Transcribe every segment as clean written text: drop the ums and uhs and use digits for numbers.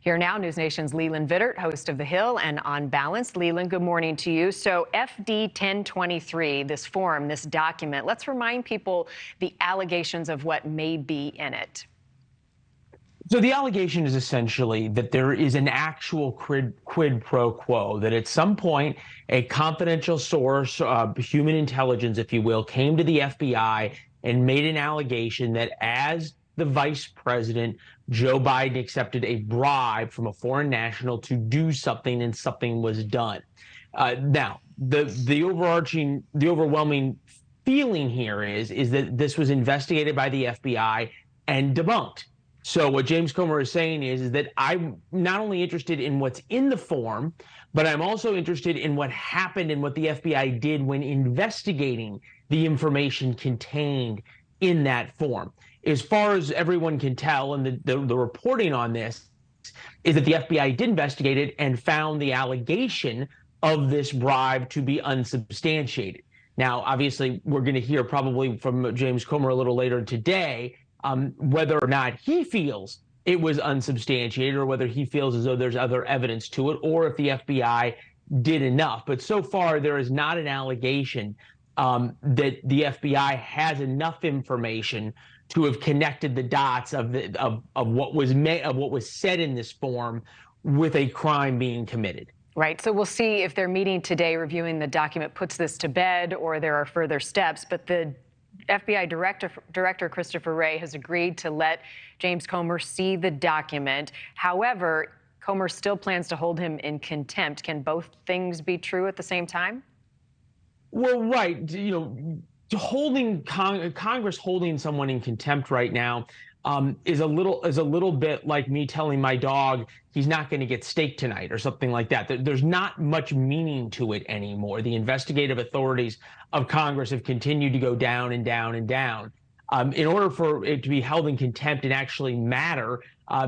Here now, NewsNation's Leland Vittert, host of The Hill and Unbalanced. Leland, good morning to you. So FD 1023, this form, this document, let's remind people the allegations of what may be in it. So the allegation is essentially that there is an actual quid pro quo, that at some point a confidential source, human intelligence, if you will, came to the FBI and made an allegation that as the vice president, Joe Biden accepted a bribe from a foreign national to do something, and something was done. Now, the overwhelming feeling here is that this was investigated by the FBI and debunked. So what James Comer is saying is that I'm not only interested in what's in the form, but I'm also interested in what happened and what the FBI did when investigating the information contained in that form. As far as everyone can tell, and the reporting on this is that the FBI did investigate it and found the allegation of this bribe to be unsubstantiated. Now, obviously, we're going to hear probably from James Comer a little later today whether or not he feels it was unsubstantiated, or whether he feels as though there's other evidence to it, or if the FBI did enough. But so far, there is not an allegation that the FBI has enough information to have connected the dots of what was said in this form with a crime being committed. Right. So we'll see if their meeting today reviewing the document puts this to bed or there are further steps. But the FBI Director Christopher Wray has agreed to let James Comer see the document. However, Comer still plans to hold him in contempt. Can both things be true at the same time? Well, right. You know, Congress holding someone in contempt right now is a little bit like me telling my dog he's not going to get steak tonight or something like that. There's not much meaning to it anymore. The investigative authorities of Congress have continued to go down and down and down. In order for it to be held in contempt and actually matter,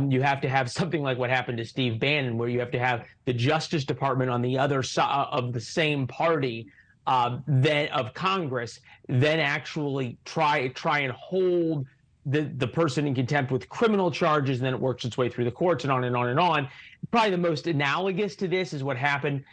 you have to have something like what happened to Steve Bannon, where you have to have the Justice Department on the other side of the same party of Congress, then actually try and hold the person in contempt with criminal charges, and then it works its way through the courts and on and on and on. Probably the most analogous to this is what happened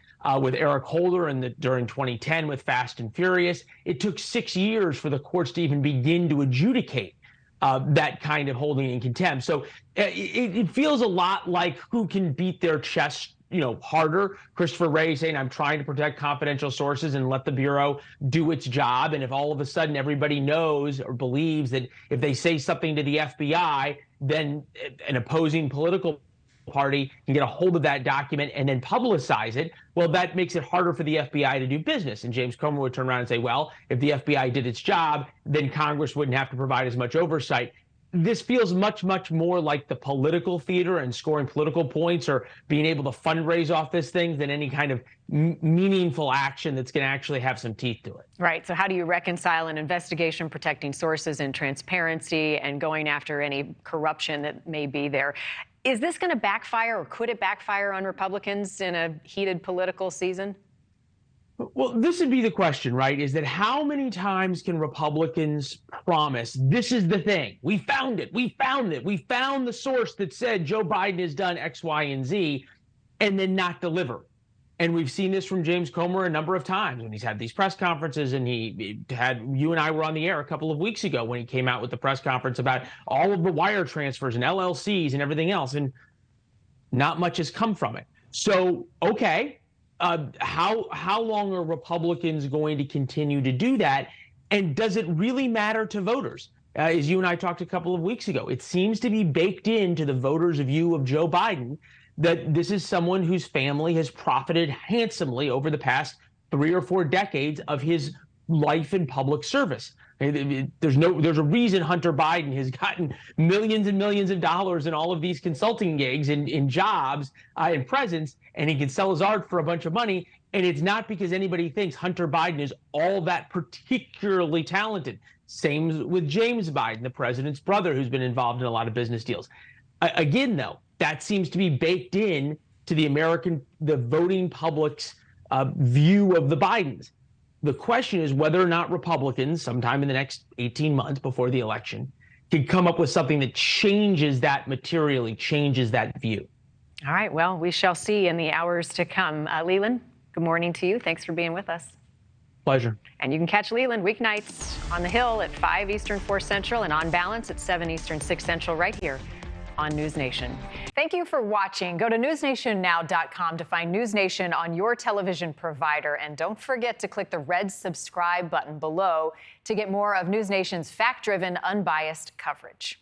with Eric Holder during 2010 with Fast and Furious. It took 6 years for the courts to even begin to adjudicate that kind of holding in contempt. So it feels a lot like who can beat their chest harder. Christopher Wray saying, I'm trying to protect confidential sources and let the Bureau do its job. And if all of a sudden everybody knows or believes that if they say something to the FBI, then an opposing political party can get a hold of that document and then publicize it, well, that makes it harder for the FBI to do business. And James Comer would turn around and say, well, if the FBI did its job, then Congress wouldn't have to provide as much oversight. This feels much, much more like the political theater and scoring political points or being able to fundraise off this thing than any kind of meaningful action that's going to actually have some teeth to it. Right. So how do you reconcile an investigation protecting sources and transparency and going after any corruption that may be there? Is this going to backfire, or could it backfire on Republicans in a heated political season? Well, this would be the question, right? Is that how many times can Republicans promise this is the thing? We found it. We found it. We found the source that said Joe Biden has done X, Y, and Z, and then not deliver. And we've seen this from James Comer a number of times when he's had these press conferences, and you and I were on the air a couple of weeks ago when he came out with the press conference about all of the wire transfers and LLCs and everything else, and not much has come from it. So, okay. How long are Republicans going to continue to do that? And does it really matter to voters? As you and I talked a couple of weeks ago, it seems to be baked into the voters' view of Joe Biden that this is someone whose family has profited handsomely over the past 3 or 4 decades of his life in public service. There's a reason Hunter Biden has gotten millions and millions of dollars in all of these consulting gigs in jobs and presence, and he can sell his art for a bunch of money. And it's not because anybody thinks Hunter Biden is all that particularly talented. Same with James Biden, the president's brother, who's been involved in a lot of business deals. Again, though, that seems to be baked in to the voting public's view of the Bidens. The question is whether or not Republicans, sometime in the next 18 months before the election, can come up with something that changes that materially, changes that view. All right, well, we shall see in the hours to come. Leland, good morning to you. Thanks for being with us. Pleasure. And you can catch Leland weeknights on the Hill at 5 Eastern, 4 Central, and on Balance at 7 Eastern, 6 Central, right here on NewsNation. Thank you for watching. Go to newsnationnow.com to find NewsNation on your television provider. And don't forget to click the red subscribe button below to get more of NewsNation's fact-driven, unbiased coverage.